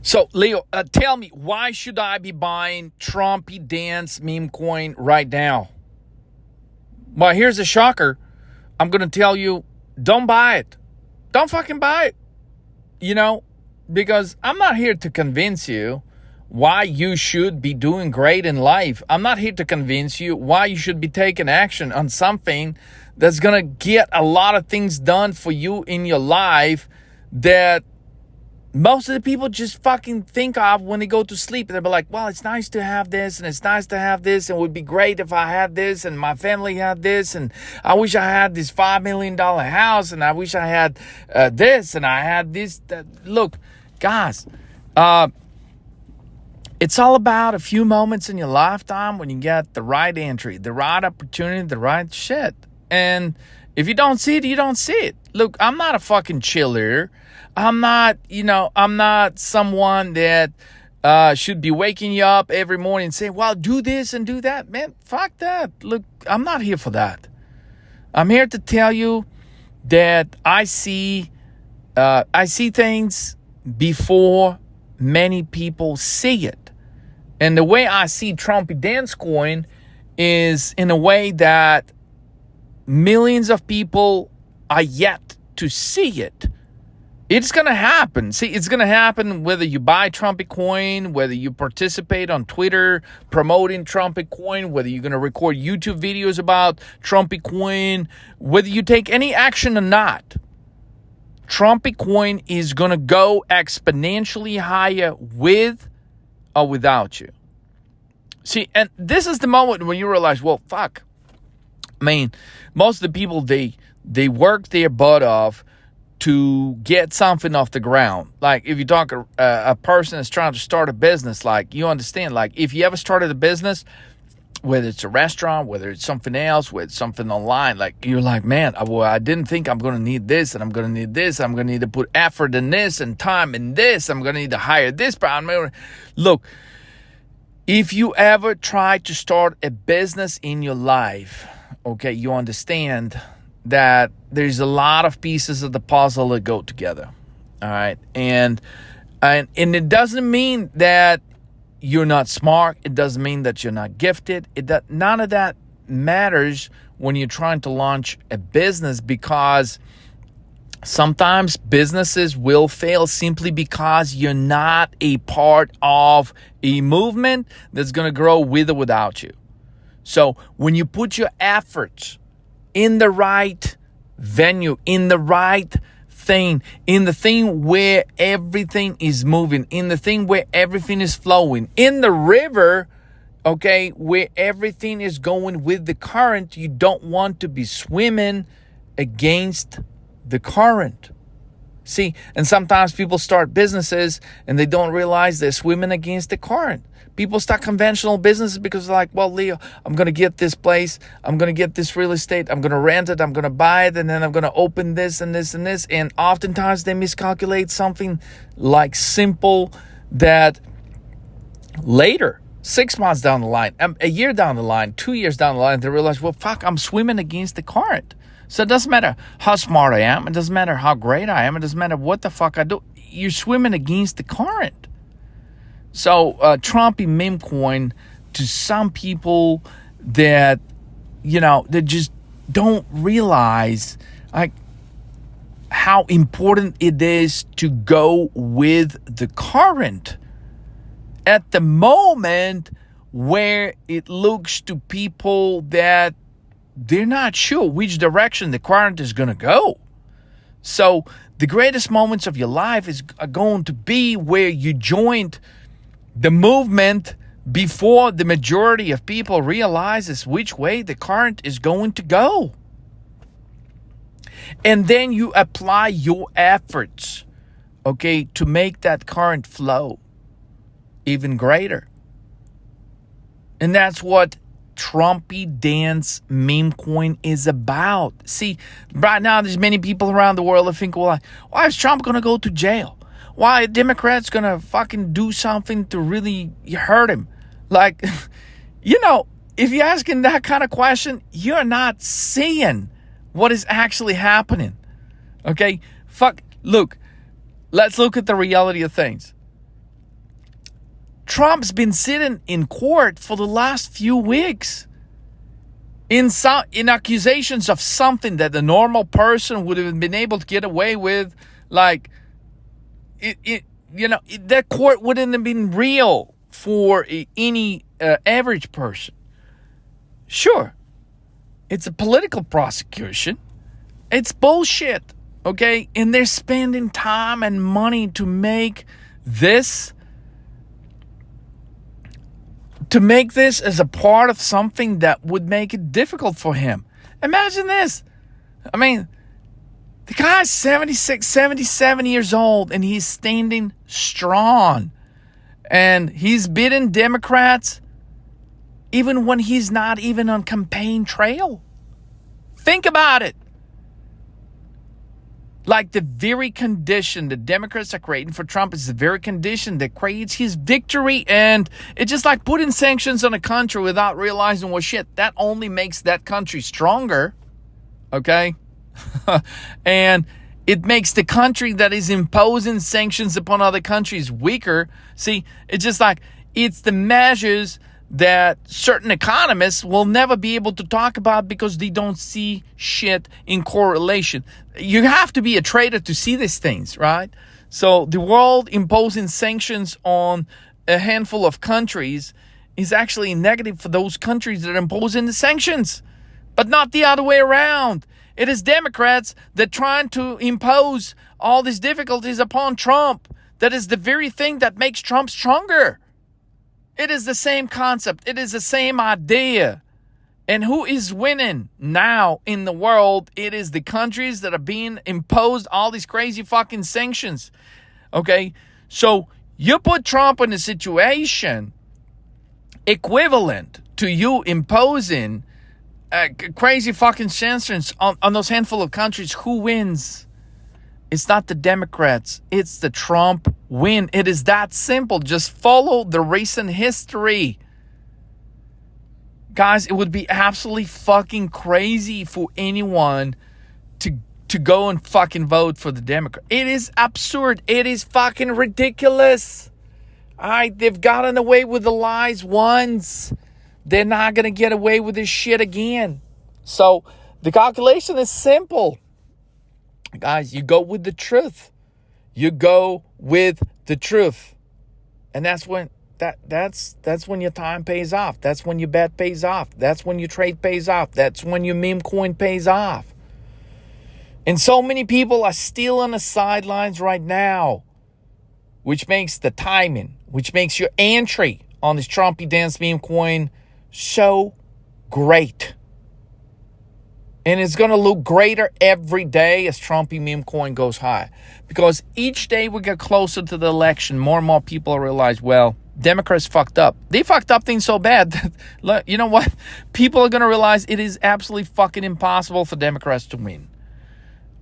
So, Leo, tell me, why should I be buying Trumpy Dance Memecoin right now? Well, here's a shocker. I'm going to tell you, don't buy it. Don't fucking buy it. Because I'm not here to convince you why you should be doing great in life. I'm not here to convince you why you should be taking action on something that's going to get a lot of things done for you in your life that most of the people just fucking think of when they go to sleep. They'll be like, well, it's nice to have this, and it's nice to have this, and it would be great if I had this, and my family had this, and I wish I had this $5 million house, and I wish I had this, and I had this. Look, guys, it's all about a few moments in your lifetime when you get the right entry, the right opportunity, the right shit. And if you don't see it, you don't see it. Look, I'm not a fucking cheerleader. I'm not someone that should be waking you up every morning and saying, well, do this and do that. Man, fuck that. Look, I'm not here for that. I'm here to tell you that I see things before many people see it. And the way I see Trumpy Dance Coin is in a way that millions of people are yet to see it. It's going to happen. See, it's going to happen whether you buy Trumpy Coin, whether you participate on Twitter promoting Trumpy Coin, whether you're going to record YouTube videos about Trumpy Coin, whether you take any action or not. Trumpy Coin is going to go exponentially higher with or without you. See, and this is the moment when you realize, well, fuck. I mean, most of the people, they work their butt off to get something off the ground. Like, if you talk a person that's trying to start a business, like, you understand, like, if you ever started a business, whether it's a restaurant, whether it's something else, whether it's something online, like, you're like, man, I didn't think I'm going to need this, and I'm going to need this, I'm going to need to put effort in this, and time in this, I'm going to need to hire this. Look, if you ever try to start a business in your life, okay, you understand that there's a lot of pieces of the puzzle that go together. All right. And it doesn't mean that you're not smart. It doesn't mean that you're not gifted. None of that matters when you're trying to launch a business, because sometimes businesses will fail simply because you're not a part of a movement that's going to grow with or without you. So when you put your efforts in the right venue, in the right thing, in the thing where everything is moving, in the thing where everything is flowing, in the river, okay, where everything is going with the current, you don't want to be swimming against the current. See, and sometimes people start businesses and they don't realize they're swimming against the current. People start conventional businesses because they're like, well, Leo, I'm going to get this place. I'm going to get this real estate. I'm going to rent it. I'm going to buy it. And then I'm going to open this and this and this. And oftentimes they miscalculate something like simple that later, 6 months down the line, a year down the line, 2 years down the line, they realize, well, fuck, I'm swimming against the current. So it doesn't matter how smart I am. It doesn't matter how great I am. It doesn't matter what the fuck I do. You're swimming against the current. So Trumpy Memecoin, to some people that, that just don't realize like how important it is to go with the current at the moment where it looks to people that they're not sure which direction the current is going to go. So the greatest moments of your life are going to be where you joined the movement before the majority of people realizes which way the current is going to go. And then you apply your efforts, okay, to make that current flow even greater. And that's what Trumpy Dance Memecoin is about. See, right now there's many people around the world that think, well, why is Trump going to go to jail? Why are Democrats going to fucking do something to really hurt him? Like, if you're asking that kind of question, you're not seeing what is actually happening. Okay? Look, let's look at the reality of things. Trump's been sitting in court for the last few weeks in accusations of something that the normal person would have been able to get away with. Like, that court wouldn't have been real for any average person. Sure, it's a political prosecution. It's bullshit, okay? And they're spending time and money to make this as a part of something that would make it difficult for him. Imagine this. I mean, the guy's 76, 77 years old, and he's standing strong. And he's beating Democrats even when he's not even on campaign trail. Think about it. Like, the very condition the Democrats are creating for Trump is the very condition that creates his victory. And it's just like putting sanctions on a country without realizing, well, shit, that only makes that country stronger. Okay? And it makes the country that is imposing sanctions upon other countries weaker. See, it's just like, it's the measures that certain economists will never be able to talk about because they don't see shit in correlation. You have to be a trader to see these things, right? So the world imposing sanctions on a handful of countries is actually negative for those countries that are imposing the sanctions, but not the other way around. It is Democrats that trying to impose all these difficulties upon Trump. That is the very thing that makes Trump stronger. It is the same concept. It is the same idea. And who is winning now in the world? It is the countries that are being imposed all these crazy fucking sanctions. Okay? So you put Trump in a situation equivalent to you imposing crazy fucking sanctions on those handful of countries. Who wins? It's not the Democrats. It's the Trump win. It is that simple. Just follow the recent history. Guys, it would be absolutely fucking crazy for anyone to go and fucking vote for the Democrat. It is absurd. It is fucking ridiculous. All right, they've gotten away with the lies once. They're not going to get away with this shit again. So the calculation is simple. Guys, you go with the truth. You go with the truth. And that's when that's when your time pays off. That's when your bet pays off. That's when your trade pays off. That's when your meme coin pays off. And so many people are still on the sidelines right now, which makes the timing, which makes your entry on this Trumpy Dance Memecoin so great. And it's going to look greater every day as Trumpy Memecoin goes high. Because each day we get closer to the election, more and more people realize, well, Democrats fucked up. They fucked up things so bad that, you know what? People are going to realize it is absolutely fucking impossible for Democrats to win.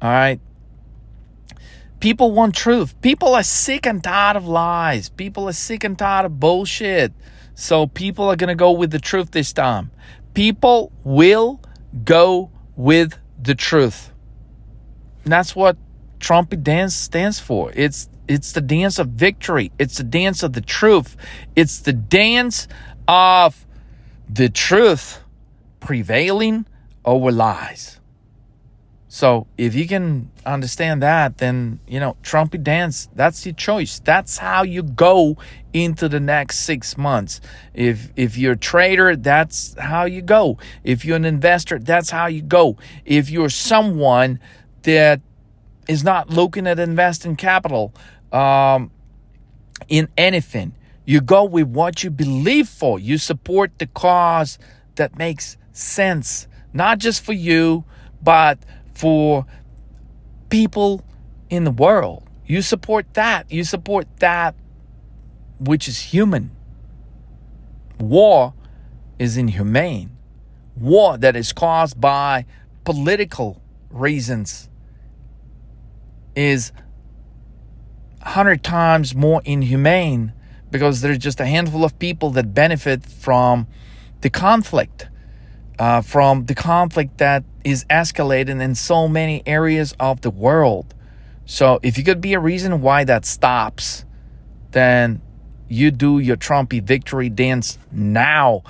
All right? People want truth. People are sick and tired of lies. People are sick and tired of bullshit. So people are going to go with the truth this time. People will go with the truth. And that's what Trumpy Dance stands for. It's the dance of victory. It's the dance of the truth. It's the dance of the truth prevailing over lies. So if you can understand that, then, Trumpy Dance, that's your choice. That's how you go into the next 6 months. If you're a trader, that's how you go. If you're an investor, that's how you go. If you're someone that is not looking at investing capital in anything, you go with what you believe for. You support the cause that makes sense, not just for you, but for people in the world. You support that. You support that which is human. War is inhumane. War that is caused by political reasons is 100 times more inhumane because there's just a handful of people that benefit from the conflict. From the conflict that is escalating in so many areas of the world. So if you could be a reason why that stops, then you do your Trumpy victory dance now.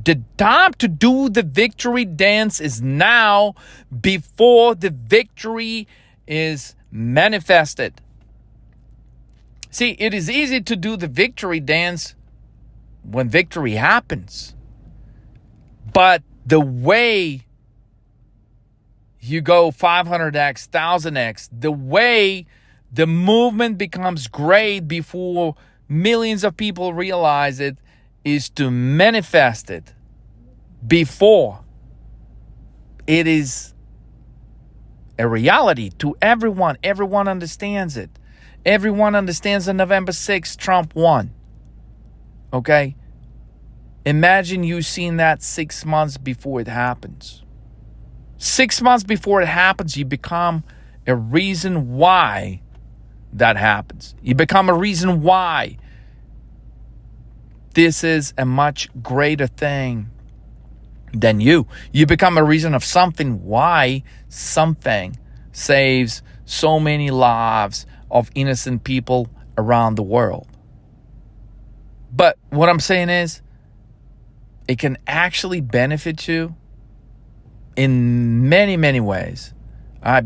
The time to do the victory dance is now, before the victory is manifested. See, it is easy to do the victory dance when victory happens. But the way you go 500x, 1000x, the way the movement becomes great before millions of people realize it, is to manifest it before it is a reality to everyone. Everyone understands it. Everyone understands on November 6th, Trump won. Okay? Imagine you seeing that 6 months before it happens. 6 months before it happens, you become a reason why that happens. You become a reason why this is a much greater thing than you. You become a reason of something, why something saves so many lives of innocent people around the world. But what I'm saying is, it can actually benefit you in many, many ways.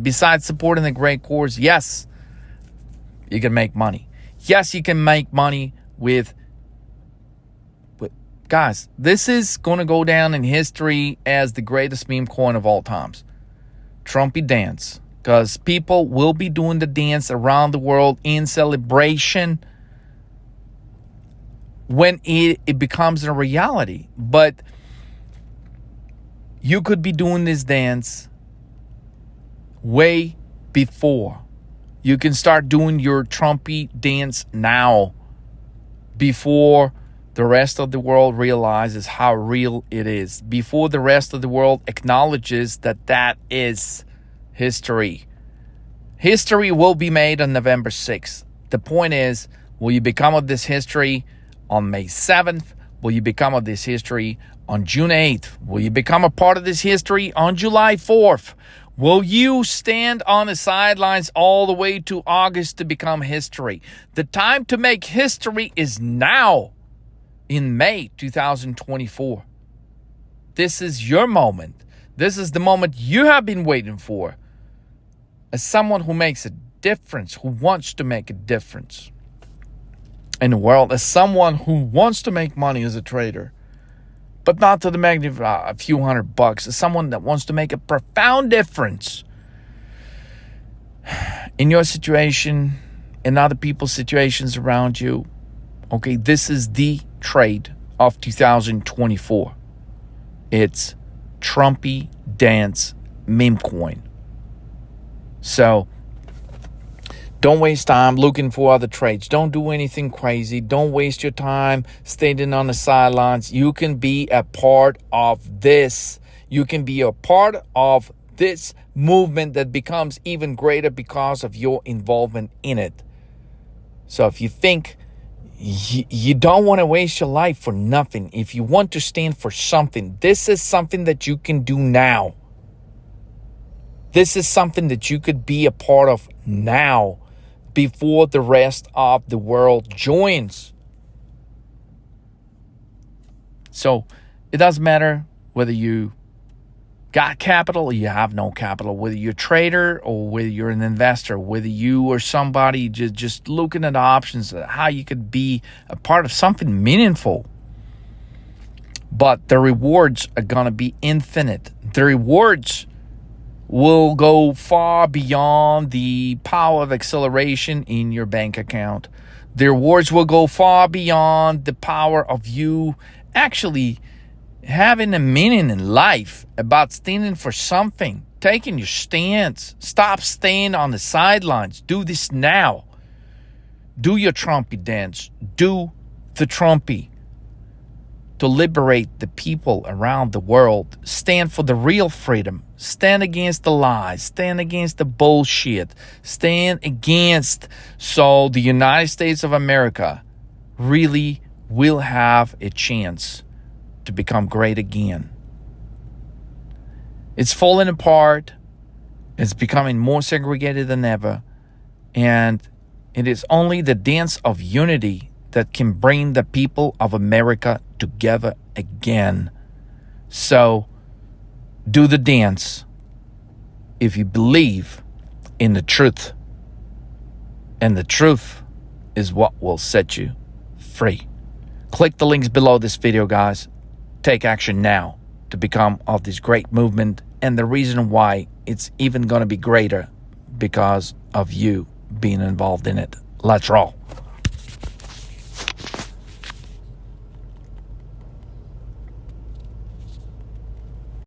Besides supporting the great cause, yes, you can make money. Yes, you can make money with guys, this is going to go down in history as the greatest meme coin of all times. Trumpy Dance. Because people will be doing the dance around the world in celebration when it becomes a reality. But you could be doing this dance way before. You can start doing your Trumpy dance now, before the rest of the world realizes how real it is. Before the rest of the world acknowledges that that is history. History will be made on November 6th. The point is, will you become of this history on May 7th? Will you become of this history on June 8th? Will you become a part of this history on July 4th? Will you stand on the sidelines all the way to August to become history? The time to make history is now, in May 2024. This is your moment. This is the moment you have been waiting for. As someone who makes a difference, who wants to make a difference in the world, as someone who wants to make money as a trader, but not to the magnitude of a few $100, as someone that wants to make a profound difference in your situation, in other people's situations around you. Okay, this is the trade of 2024. It's Trumpy Dance Memecoin. So don't waste time looking for other trades. Don't do anything crazy. Don't waste your time standing on the sidelines. You can be a part of this. You can be a part of this movement that becomes even greater because of your involvement in it. So if you think you don't want to waste your life for nothing, if you want to stand for something, this is something that you can do now. This is something that you could be a part of now, before the rest of the world joins. So it doesn't matter whether you got capital or you have no capital, whether you're a trader or whether you're an investor, whether you or somebody just looking at options, how you could be a part of something meaningful. But the rewards are going to be infinite. The rewards will go far beyond the power of acceleration in your bank account. The rewards will go far beyond the power of you actually having a meaning in life, about standing for something, taking your stance. Stop staying on the sidelines. Do this now. Do your Trumpy dance. Do the Trumpy. To liberate the people around the world. Stand for the real freedom. Stand against the lies. Stand against the bullshit. Stand against, so the United States of America really will have a chance to become great again. It's falling apart. It's becoming more segregated than ever. And it is only the dance of unity that can bring the people of America together again. So do the dance if you believe in the truth. And the truth is what will set you free. Click the links below this video, guys. Take action now to become of this great movement. And the reason why it's even going to be greater because of you being involved in it. Let's roll.